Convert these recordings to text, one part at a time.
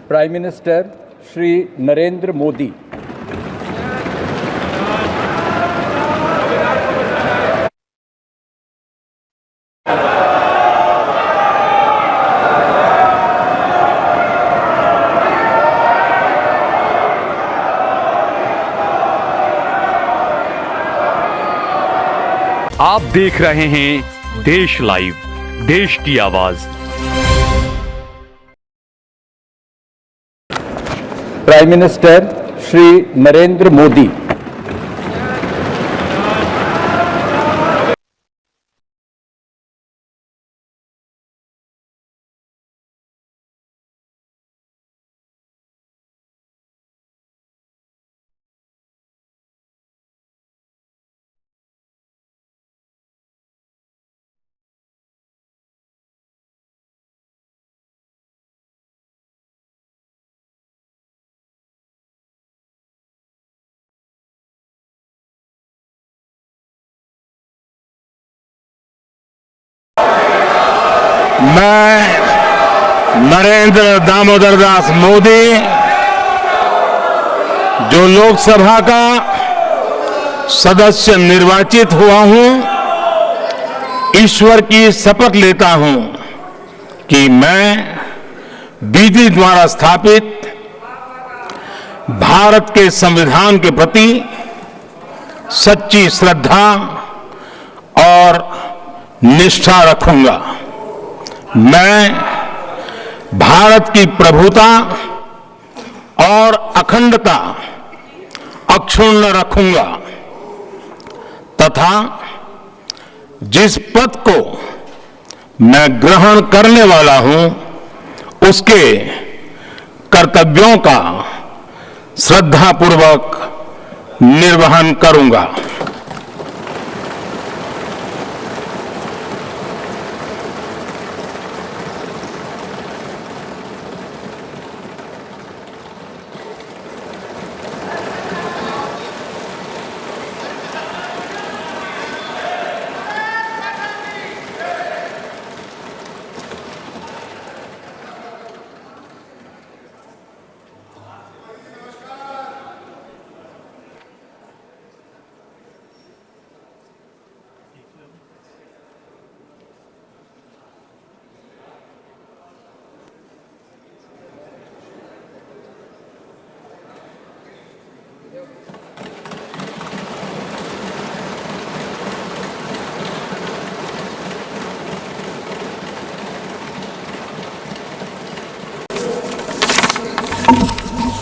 Prime minister Shri Narendra Modi. आप देख रहे हैं देश लाइव, देश की आवाज। Prime minister Shri Narendra Modi. मैं नरेंद्र दामोदर दास मोदी, जो लोकसभा का सदस्य निर्वाचित हुआ हूं, ईश्वर की शपथ लेता हूं कि मैं विधि द्वारा स्थापित भारत के संविधान के प्रति सच्ची श्रद्धा और निष्ठा रखूंगा। मैं भारत की प्रभुता और अखंडता अक्षुण्ण रखूंगा तथा जिस पद को मैं ग्रहण करने वाला हूं, उसके कर्तव्यों का श्रद्धापूर्वक निर्वहन करूंगा।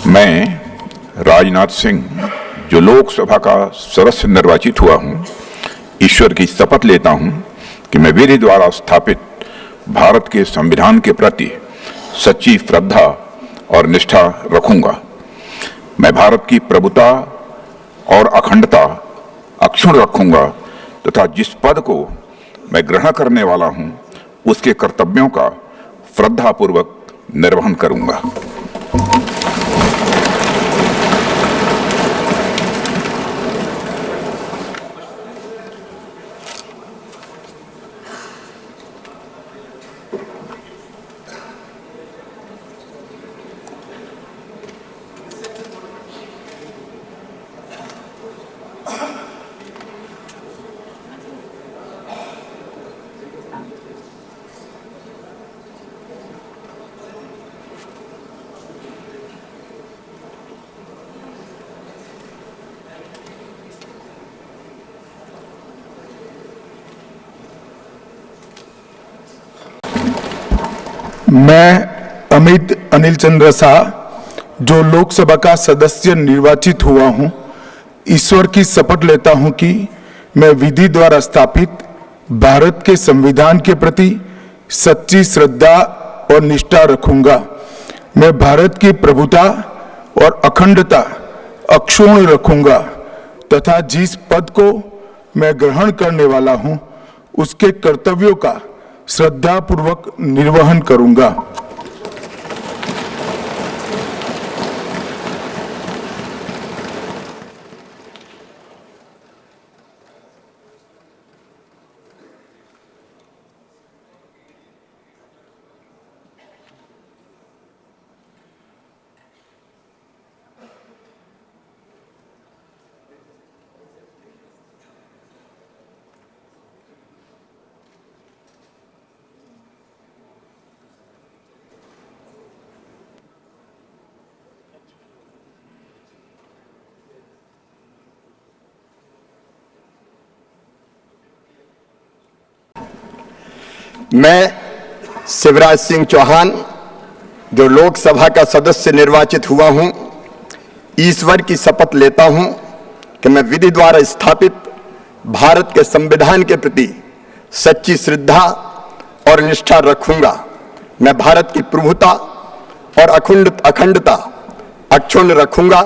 मैं राजनाथ सिंह, जो लोकसभा का सदस्य निर्वाचित हुआ हूं, ईश्वर की शपथ लेता हूं कि मैं विधि द्वारा स्थापित भारत के संविधान के प्रति सच्ची श्रद्धा और निष्ठा रखूंगा। मैं भारत की प्रभुता और अखंडता अक्षुण्ण रखूंगा तथा जिस पद को मैं ग्रहण करने वाला हूं, उसके कर्तव्यों का श्रद्धापूर्वक निर्वहन करूंगा। मैं अमित अनिल चंद्र शाह, जो लोकसभा का सदस्य निर्वाचित हुआ हूं, ईश्वर की शपथ लेता हूं कि मैं विधि द्वारा स्थापित भारत के संविधान के प्रति सच्ची श्रद्धा और निष्ठा रखूंगा। मैं भारत की प्रभुता और अखंडता अक्षुण्ण रखूंगा तथा जिस पद को मैं ग्रहण करने वाला हूं, उसके कर्तव्यों का श्रद्धापूर्वक निर्वहन करूंगा। मैं शिवराज सिंह चौहान जो लोकसभा का सदस्य निर्वाचित हुआ हूं, ईश्वर की शपथ लेता हूं कि मैं विधि द्वारा स्थापित भारत के संविधान के प्रति सच्ची श्रद्धा और निष्ठा रखूंगा। मैं भारत की प्रभुता और अखंडता अक्षुण्ण रखूंगा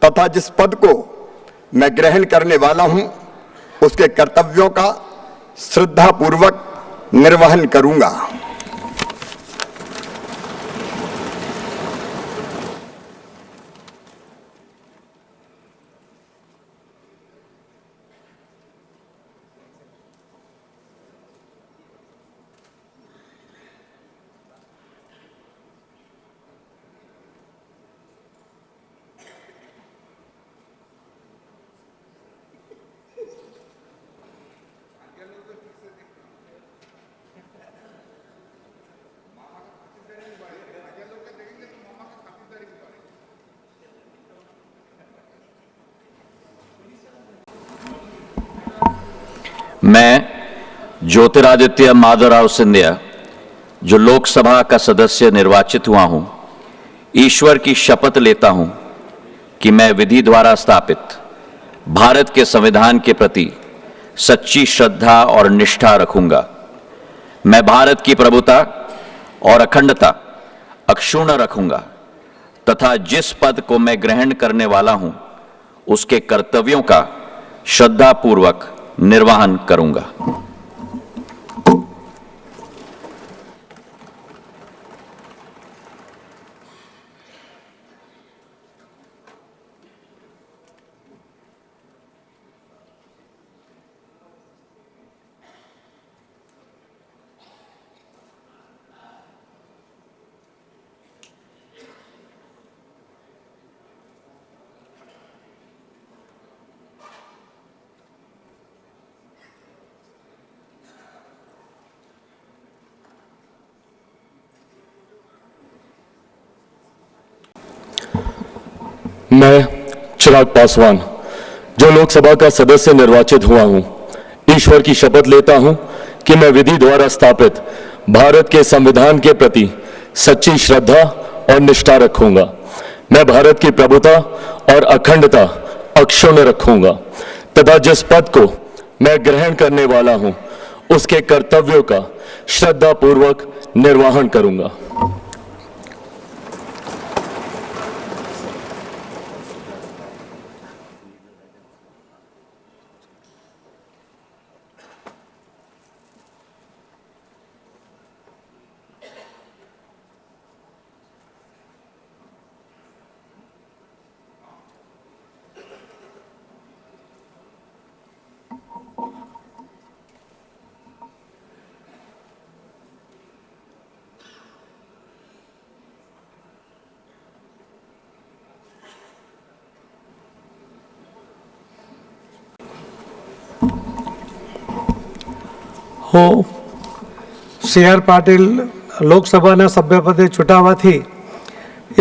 तथा जिस पद को मैं ग्रहण करने वाला हूं उसके कर्तव्यों का श्रद्धापूर्वक निर्वहन करूंगा। मैं ज्योतिरादित्य माधवराव सिंधिया जो लोकसभा का सदस्य निर्वाचित हुआ हूं, ईश्वर की शपथ लेता हूं कि मैं विधि द्वारा स्थापित भारत के संविधान के प्रति सच्ची श्रद्धा और निष्ठा रखूंगा। मैं भारत की प्रभुता और अखंडता अक्षुण्ण रखूंगा तथा जिस पद को मैं ग्रहण करने वाला हूं उसके कर्तव्यों का श्रद्धापूर्वक निर्वहन करूंगा। मैं चिराग पासवान जो लोकसभा का सदस्य निर्वाचित हुआ हूं, ईश्वर की शपथ लेता हूं कि मैं विधि द्वारा स्थापित भारत के संविधान के प्रति सच्ची श्रद्धा और निष्ठा रखूंगा। मैं भारत की प्रभुता और अखंडता अक्षुण्ण रखूंगा तथा जिस पद को मैं ग्रहण करने वाला हूं उसके कर्तव्यों का श्रद्धापूर्वक निर्वहन करूंगा। હું CR પાટીલ લોકસભાના સભ્યપદે ચૂંટાવાથી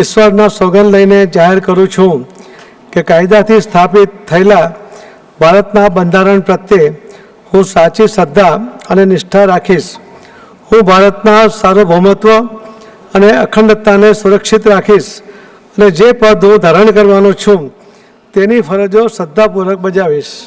ઈશ્વરના સોગંદ લઈને જાહેર કરું છું કે કાયદાથી સ્થાપિત થયેલા ભારતના બંધારણ પ્રત્યે હું સાચી શ્રદ્ધા અને નિષ્ઠા રાખીશ। હું ભારતના સાર્વભૌમત્વ અને અખંડતાને સુરક્ષિત રાખીશ અને જે પદ હું ધારણ કરવાનો છું તેની ફરજો શ્રદ્ધાપૂર્વક બજાવીશ।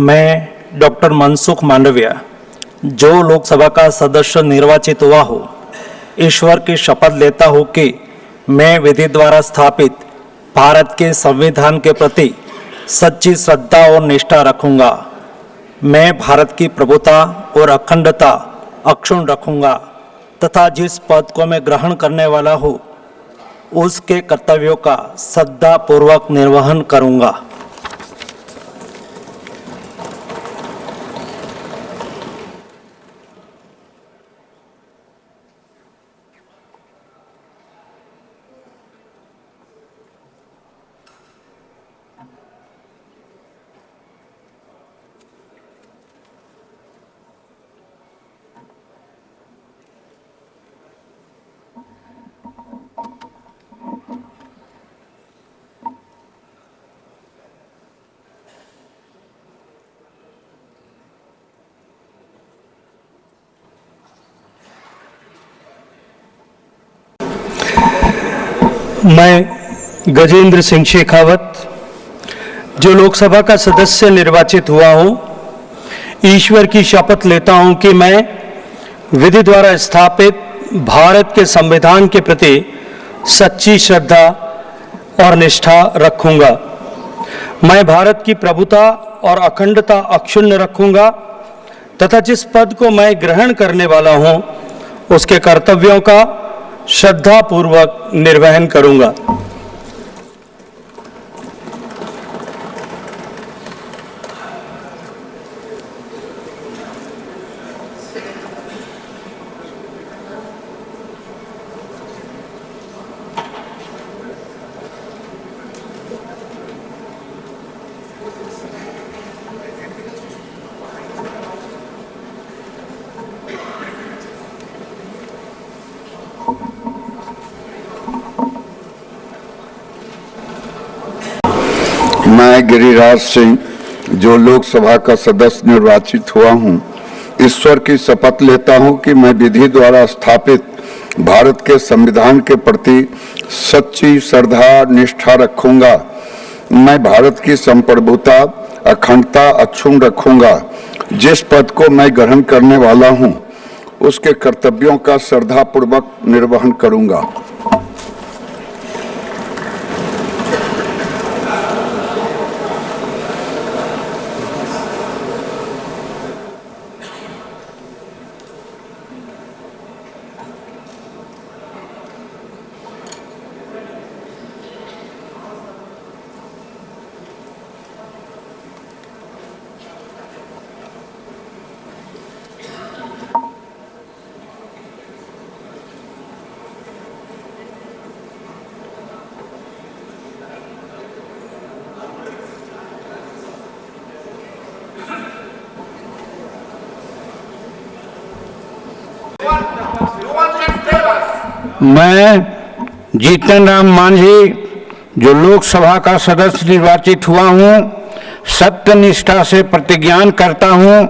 मैं डॉक्टर मनसुख मांडविया जो लोकसभा का सदस्य निर्वाचित हुआ हूँ, ईश्वर की शपथ लेता हूँ कि मैं विधि द्वारा स्थापित भारत के संविधान के प्रति सच्ची श्रद्धा और निष्ठा रखूंगा। मैं भारत की प्रभुता और अखंडता अक्षुण्ण रखूंगा तथा जिस पद को मैं ग्रहण करने वाला हूँ उसके कर्तव्यों का श्रद्धापूर्वक निर्वहन करूंगा। मैं गजेंद्र सिंह शेखावत जो लोकसभा का सदस्य निर्वाचित हुआ हूं, ईश्वर की शपथ लेता हूं कि मैं विधि द्वारा स्थापित भारत के संविधान के प्रति सच्ची श्रद्धा और निष्ठा रखूंगा। मैं भारत की प्रभुता और अखंडता अक्षुण्ण रखूंगा तथा जिस पद को मैं ग्रहण करने वाला हूं उसके कर्तव्यों का श्रद्धापूर्वक निर्वहन करूंगा। मैं गिरिराज सिंह जो लोकसभा का सदस्य निर्वाचित हुआ हूं, ईश्वर की शपथ लेता हूं कि मैं विधि द्वारा स्थापित भारत के संविधान के प्रति सच्ची श्रद्धा निष्ठा रखूंगा। मैं भारत की संप्रभुता अखंडता अक्षुण्ण रखूंगा। जिस पद को मैं ग्रहण करने वाला हूं उसके कर्तव्यों का श्रद्धापूर्वक निर्वहन करूंगा। मैं जीतन राम मांझी जो लोकसभा का सदस्य निर्वाचित हुआ हूं, सत्यनिष्ठा से प्रतिज्ञान करता हूं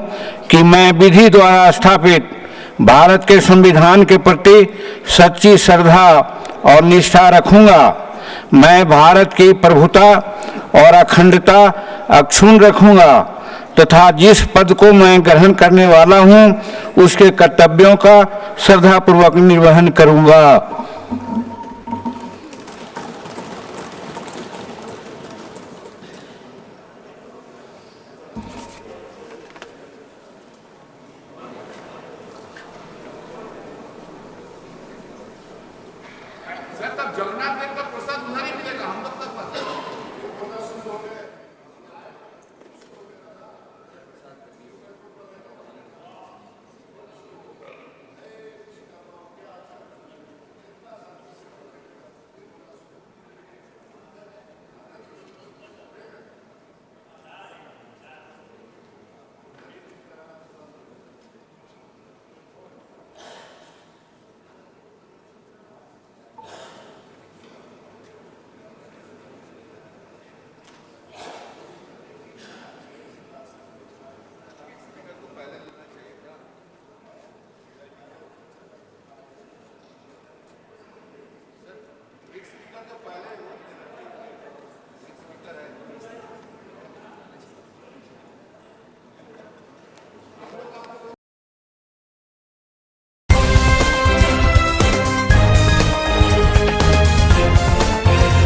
कि मैं विधि द्वारा स्थापित भारत के संविधान के प्रति सच्ची श्रद्धा और निष्ठा रखूंगा। मैं भारत की प्रभुता और अखंडता अक्षुण्ण रखूंगा तथा जिस पद को मैं ग्रहण करने वाला हूं उसके कर्तव्यों का श्रद्धापूर्वक निर्वहन करूंगा।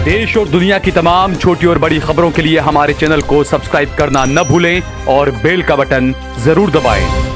देश और दुनिया की तमाम छोटी और बड़ी खबरों के लिए हमारे चैनल को सब्सक्राइब करना न भूलें और बेल का बटन जरूर दबाएं।